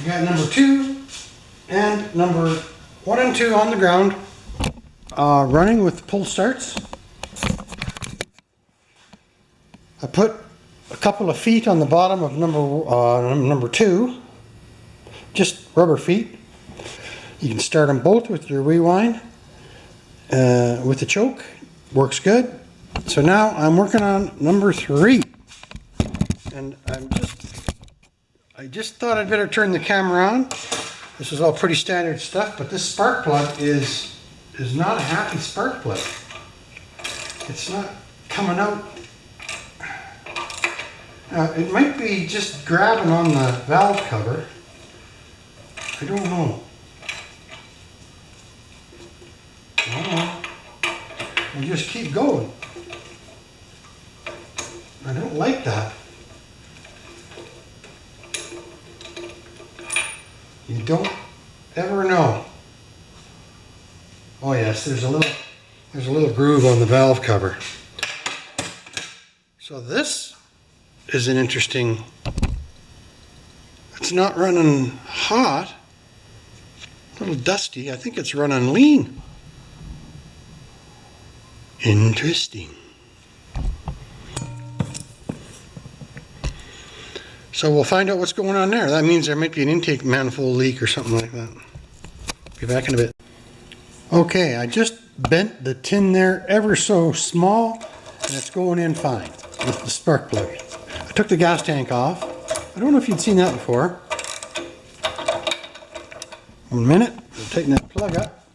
I got number 2 and number 1 and 2 on the ground, running with pull starts. I put a couple of feet on the bottom of number 2, just rubber feet. You can start them both with your rewind, with the choke, works good. So now I'm working on number 3, and I just thought I'd better turn the camera on. This is all pretty standard stuff, but this spark plug is not a happy spark plug. It's not coming out. It might be just grabbing on the valve cover. I don't know. I don't know. And just keep going. I don't like that. You don't ever know. Oh yes, there's a little groove on the valve cover. So this is an interesting. It's not running hot. A little dusty. I think it's running lean. Interesting. So we'll find out what's going on there. That means there might be an intake manifold leak or something like that. Be back in a bit. Okay, I just bent the tin there ever so small, and it's going in fine with the spark plug. I took the gas tank off. I don't know if you'd seen that before. 1 minute, we'll tighten that plug up.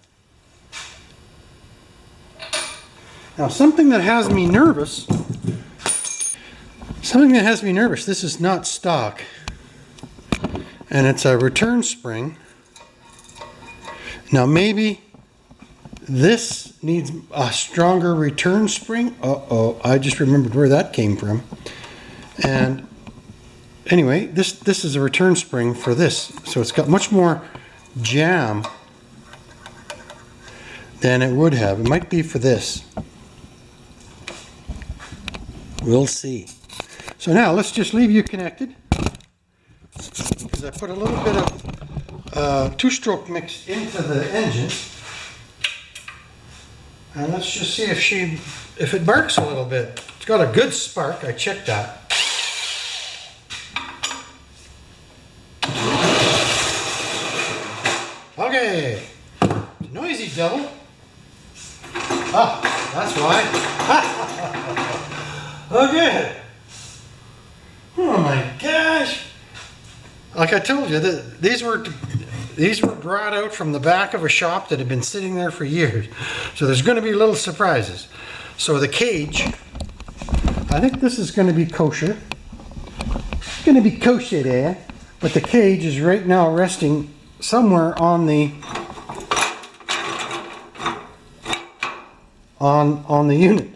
Now something that has me nervous, this is not stock, and it's a return spring. Now maybe this needs a stronger return spring. Uh-oh, I just remembered where that came from. And anyway, this is a return spring for this, so it's got much more jam than it would have. It might be for this. We'll see. So now let's just leave you connected, because I put a little bit of two-stroke mix into the engine, and let's just see if it barks a little bit. It's got a good spark. I checked that. Okay, noisy devil. Ah, that's why. Okay. Oh my gosh! Like I told you, these were brought out from the back of a shop that had been sitting there for years. So there's going to be little surprises. So the cage, I think this is going to be kosher. It's going to be kosher there, but the cage is right now resting somewhere on the unit.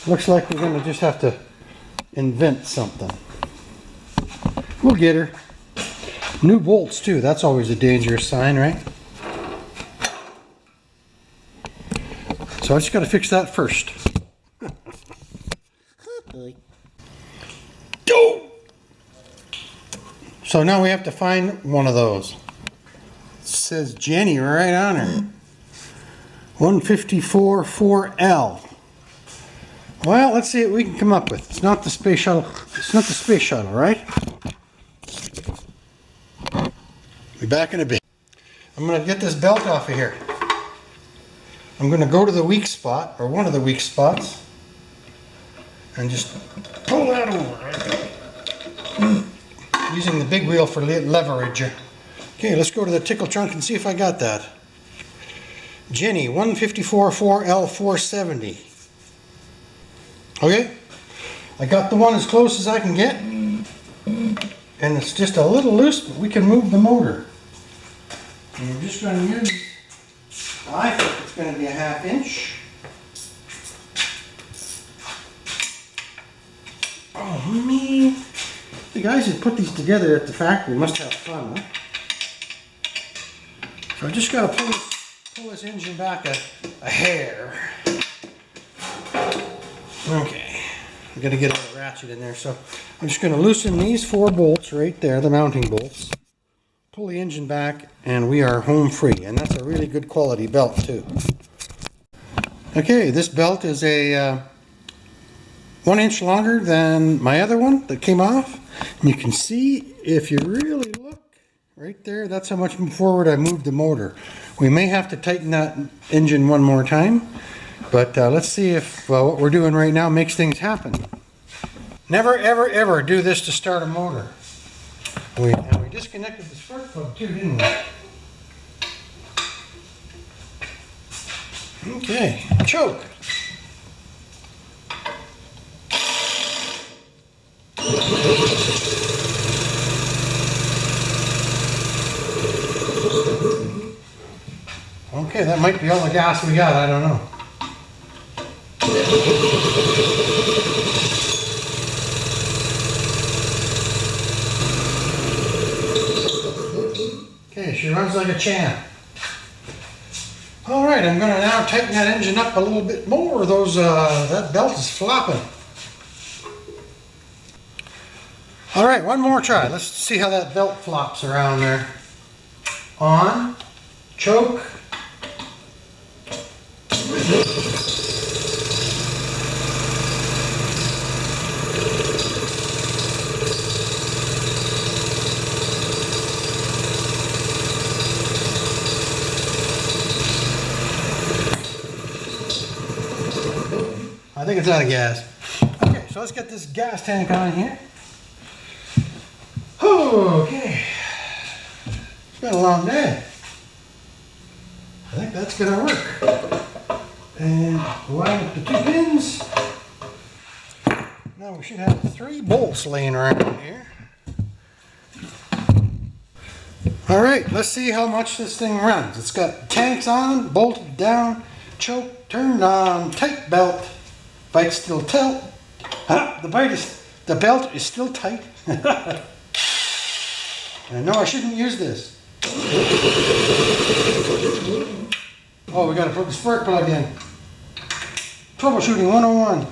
Looks like we're going to just have to invent something. We'll get her. New bolts too, that's always a dangerous sign, right? So I just got to fix that first. So now we have to find one of those. It says Jenny right on her. 154 4L. Well, let's see what we can come up with. It's not the space shuttle. It's not the space shuttle, right? Be back in a bit. I'm going to get this belt off of here. I'm going to go to the weak spot, or one of the weak spots, and just pull that over. Using the big wheel for leverage. Okay, let's go to the tickle trunk and see if I got that. Jenny, 154 4L 470. Okay, I got the one as close as I can get, and it's just a little loose, but we can move the motor. And we're just going to use, I think it's going to be a 1/2 inch. Oh man, the guys who put these together at the factory must have fun, huh? So I just got to pull this engine back a hair. Okay, I'm going to get a little ratchet in there, so I'm just going to loosen these 4 bolts right there, the mounting bolts. pull the engine back, and we are home free. And that's a really good quality belt too. Okay, this belt is a 1 inch longer than my other one that came off. And you can see, if you really look right there, that's how much forward I moved the motor. We may have to tighten that engine one more time, but let's see if what we're doing right now makes things happen. Never ever ever do this to start a motor. We disconnected the spark plug too, didn't we? Okay, choke. Okay, that might be all the gas we got, I don't know. Okay, she runs like a champ. Alright, I'm going to now tighten that engine up a little bit more. That belt is flopping. Alright, one more try. Let's see how that belt flops around there. On, choke. I think it's out of gas. Okay, so let's get this gas tank on here. Okay. It's been a long day. I think that's gonna work. And line up the 2 pins. Now we should have 3 bolts laying around here. Alright, let's see how much this thing runs. It's got tanks on, bolted down, choke, turned on, tight belt. Bite's still tight. The belt is still tight. I know I shouldn't use this. Oh, we gotta put the spark plug in. Troubleshooting 101.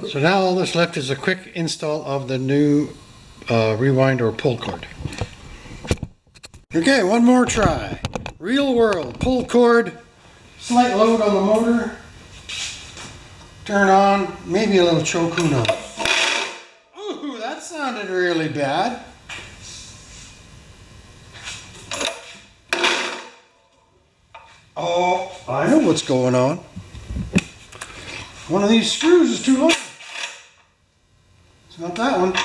So now all that's left is a quick install of the new rewind or pull cord. Okay, one more try. Real world pull cord, slight load on the motor, turn on, maybe a little choke, who knows. Ooh, that sounded really bad. Oh, I know what's going on. One of these screws is too long. It's not that one.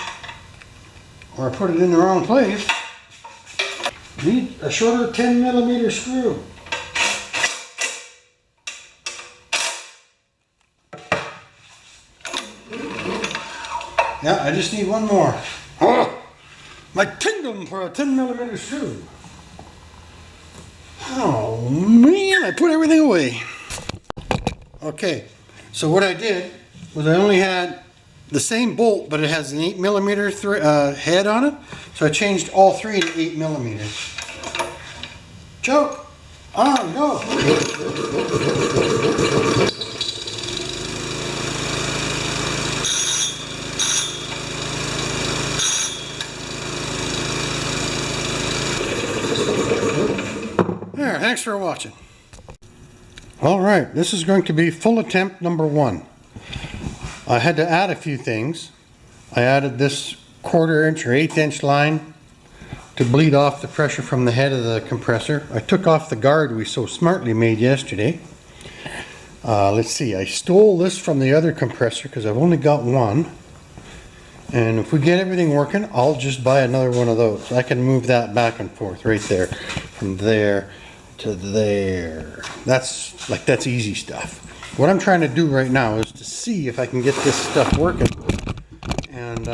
Or I put it in the wrong place. Need a shorter 10mm screw. Yeah, I just need one more. Oh, my kingdom for a 10mm screw. Oh man, I put everything away. Okay, so what I did was I only had the same bolt, but it has an 8mm head on it. So I changed all 3 to 8mm. Choke, on, go. There, thanks for watching. All right, this is going to be full attempt number 1. I had to add a few things. I added this 1/4 inch or 1/8 inch line to bleed off the pressure from the head of the compressor. I took off the guard we so smartly made yesterday. Let's see, I stole this from the other compressor because I've only got one. And if we get everything working, I'll just buy another one of those. I can move that back and forth right there, from there to there. That's easy stuff. What I'm trying to do right now is to see if I can get this stuff working, and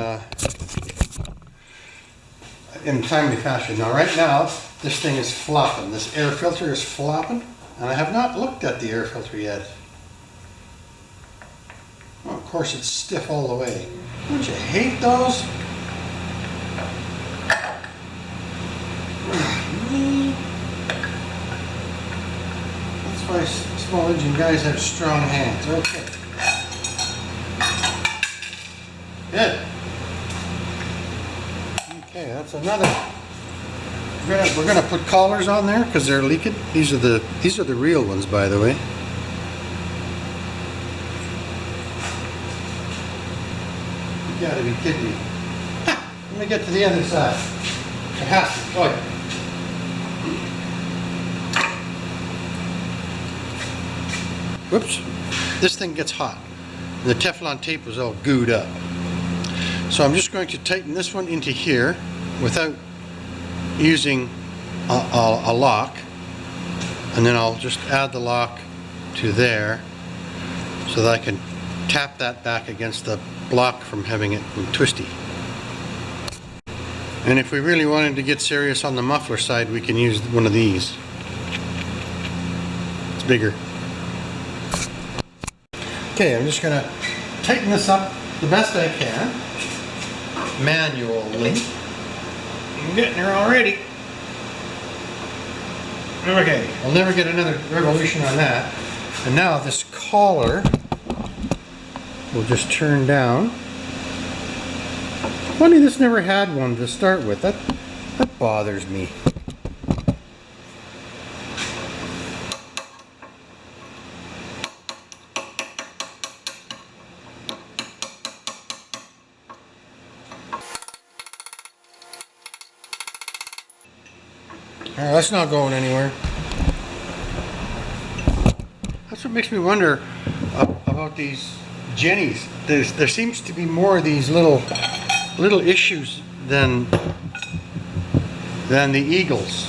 in timely fashion. Now right now, this thing is flopping. This air filter is flopping, and I have not looked at the air filter yet. Oh, of course it's stiff all the way. Don't you hate those? That's why small engine guys have strong hands. Okay. Good. Okay, that's another. We're gonna put collars on there because they're leaking. These are the real ones, by the way. You gotta be kidding me. Ha! Let me get to the other side. It has to. Oh, yeah. Whoops. This thing gets hot. The Teflon tape was all gooed up. So I'm just going to tighten this one into here without using a lock, and then I'll just add the lock to there so that I can tap that back against the block from having it twisty. And if we really wanted to get serious on the muffler side, we can use one of these. It's bigger. Okay, I'm just going to tighten this up the best I can manually. I'm getting there already. Okay, I'll never get another revolution on that. And now this collar will just turn down. Funny, this never had one to start with. That bothers me. Alright, that's not going anywhere. That's what makes me wonder about these Jennies. There seems to be more of these little issues than the Eagles.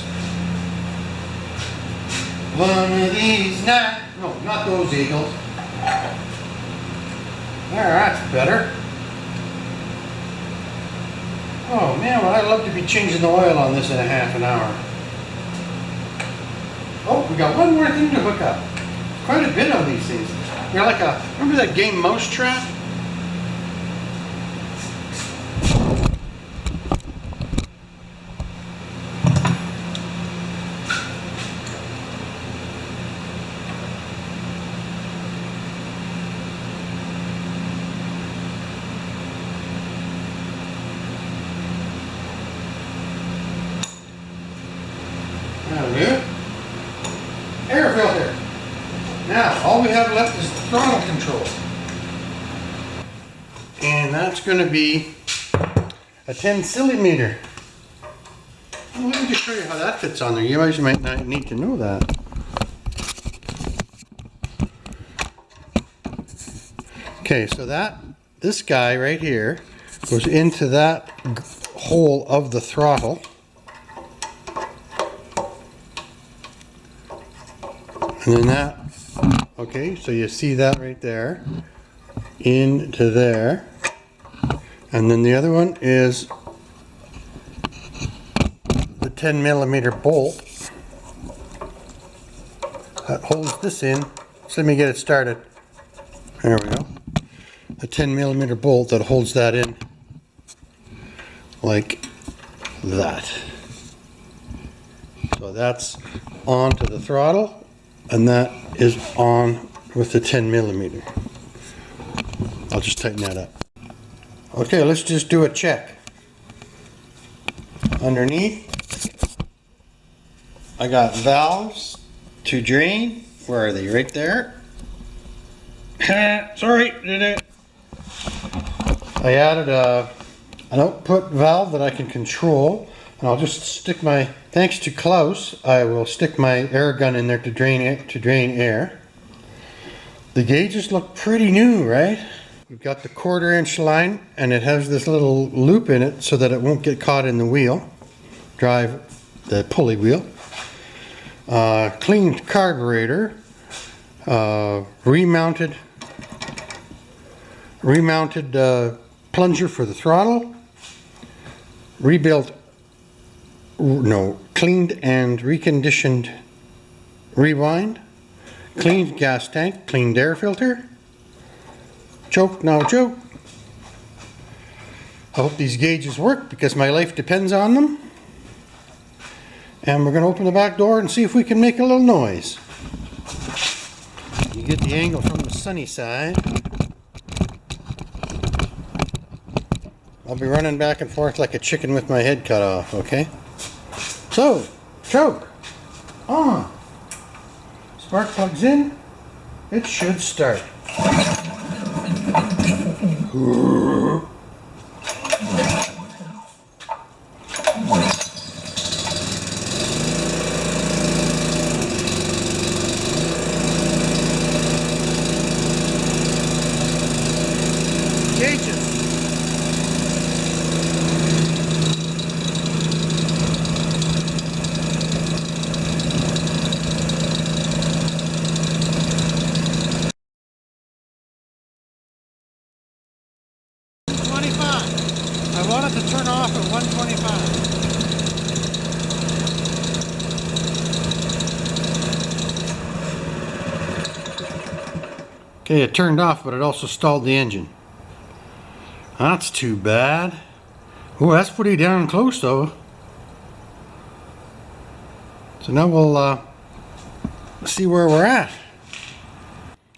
One of these nights. No, not those Eagles. There, that's better. Oh man, well, I'd love to be changing the oil on this in a half an hour. Oh, we got one more thing to hook up. Quite a bit on these things. They're like remember that game Mousetrap? That'll do it. Air filter. Now, all we have left is throttle control. And that's going to be a 10 centimeter. Well, let me just show you how that fits on there. You guys might not need to know that. Okay, so this guy right here goes into that hole of the throttle. And then that, okay, so you see that right there, into there. And then the other one is the 10 millimeter bolt that holds this in. So let me get it started. There we go. A 10 millimeter bolt that holds that in like that. So that's onto the throttle. And that is on with the 10 millimeter. I'll just tighten that up. Okay, let's just do a check. Underneath, I got valves to drain. Where are they? Right there. Sorry. I added an output valve that I can control. And I'll just stick my, thanks to Klaus, I will stick my air gun in there to drain air. The gauges look pretty new, right? We've got the 1/4 inch line, and it has this little loop in it so that it won't get caught in the wheel, the pulley wheel. Cleaned carburetor, remounted plunger for the throttle, cleaned and reconditioned rewind, cleaned gas tank, cleaned air filter, choke, no choke. I hope these gauges work because my life depends on them. And we're going to open the back door and see if we can make a little noise. You get the angle from the sunny side. I'll be running back and forth like a chicken with my head cut off, okay? So, choke on. Spark plugs in. It should start. Gauges. I want it to turn off at 125. Okay, it turned off, but it also stalled the engine. That's too bad. Oh, that's pretty darn close though. So now we'll see where we're at.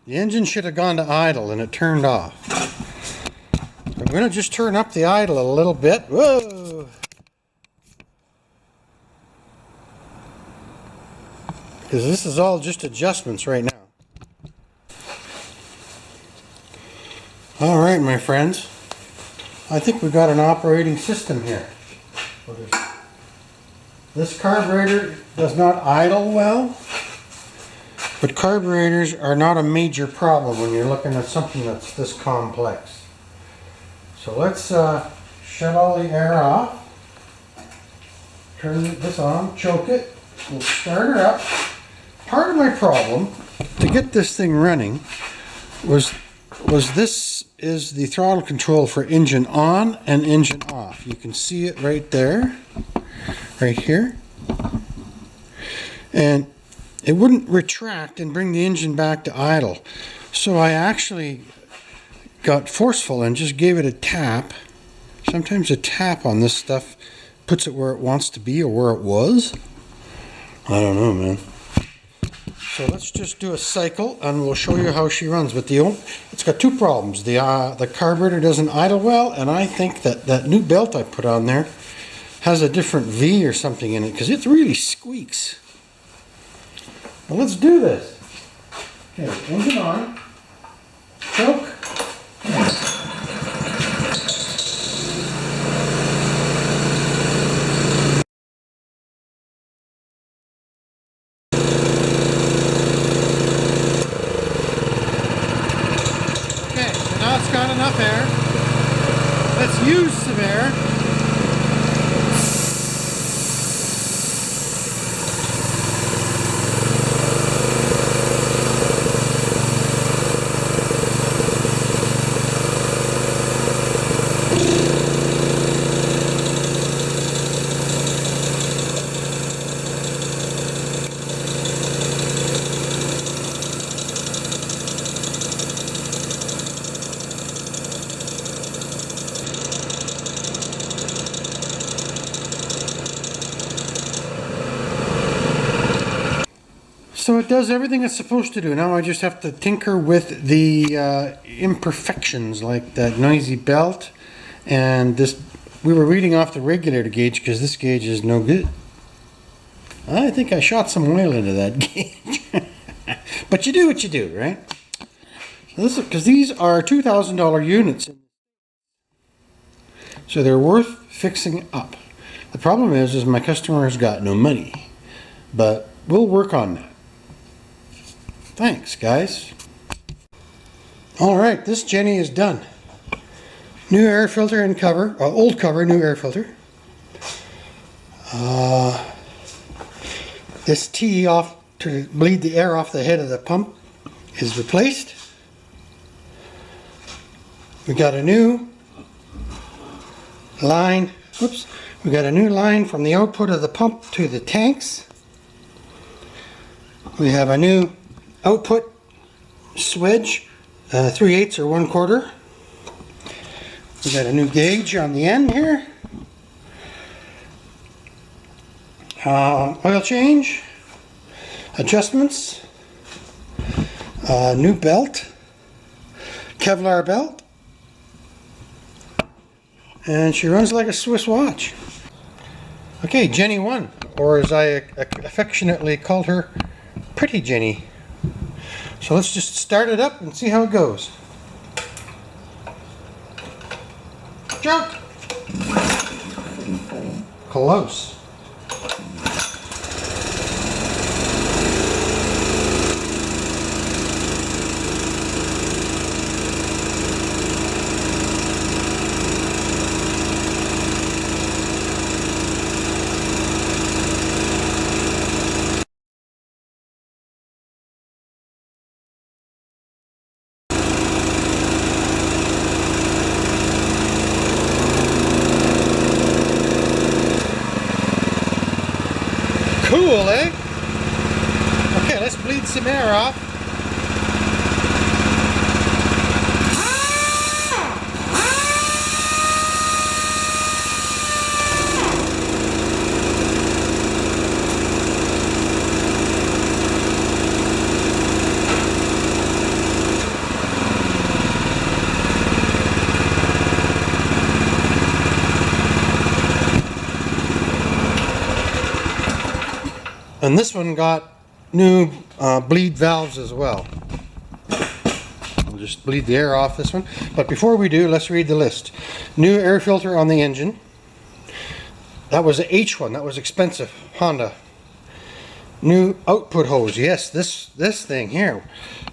The engine should have gone to idle and it turned off. I'm going to just turn up the idle a little bit. Whoa! Because this is all just adjustments right now. Alright, my friends. I think we've got an operating system here. This carburetor does not idle well, but carburetors are not a major problem when you're looking at something that's this complex. So let's shut all the air off, turn this on, choke it, we'll start her up. Part of my problem to get this thing running was this is the throttle control for engine on and engine off. You can see it right there, right here. And it wouldn't retract and bring the engine back to idle. So I actually got forceful and just gave it a tap. Sometimes a tap on this stuff puts it where it wants to be or where it was. I don't know, man. So let's just do a cycle and we'll show you how she runs. But it's got two problems. The carburetor doesn't idle well, and I think that new belt I put on there has a different V or something in it because it really squeaks. Well, let's do this. Okay, engine on, choke. It's got enough air. Let's use some air. So it does everything it's supposed to do. Now I just have to tinker with the imperfections, like that noisy belt and this. We were reading off the regulator gauge because this gauge is no good. I think I shot some oil into that gauge. But you do what you do, right? So this, because these are $2,000 units, so they're worth fixing up. The problem is my customer has got no money, but we'll work on that. Thanks, guys. Alright, this Jenny is done. New air filter and cover, old cover, new air filter. This T off to bleed the air off the head of the pump is replaced. We got a new line, we got a new line from the output of the pump to the tanks. We have a new output switch, 3/8 or 1/4. We got a new gauge on the end here. Oil change, adjustments, new belt, Kevlar belt, and she runs like a Swiss watch. Okay, Jenny 1, or as I affectionately called her, Pretty Jenny. So let's just start it up and see how it goes. Jump! Close. Cool, eh? Okay, let's bleed some air off. And this one got new bleed valves as well. We'll just bleed the air off this one. But before we do, let's read the list. New air filter on the engine. That was a H one. That was expensive. Honda. New output hose. Yes, this thing here.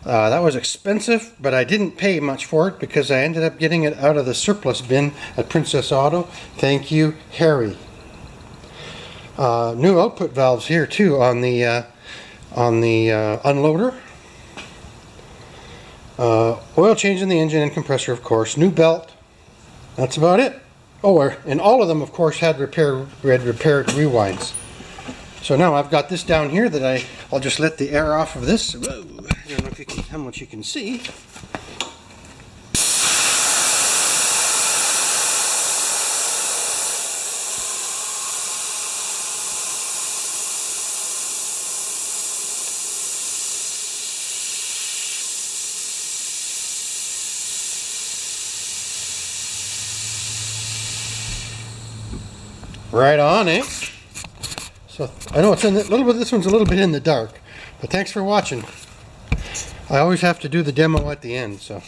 That was expensive, but I didn't pay much for it because I ended up getting it out of the surplus bin at Princess Auto. Thank you, Harry. New output valves here too on the unloader. Oil change in the engine and compressor, of course. New belt. That's about it. Oh, and all of them, of course, had repaired rewinds. So now I've got this down here that I'll just let the air off of this. Whoa, I don't know if you can, how much you can see. Right on, eh? So I know it's in a little bit. This one's a little bit in the dark, but thanks for watching. I always have to do the demo at the end, so.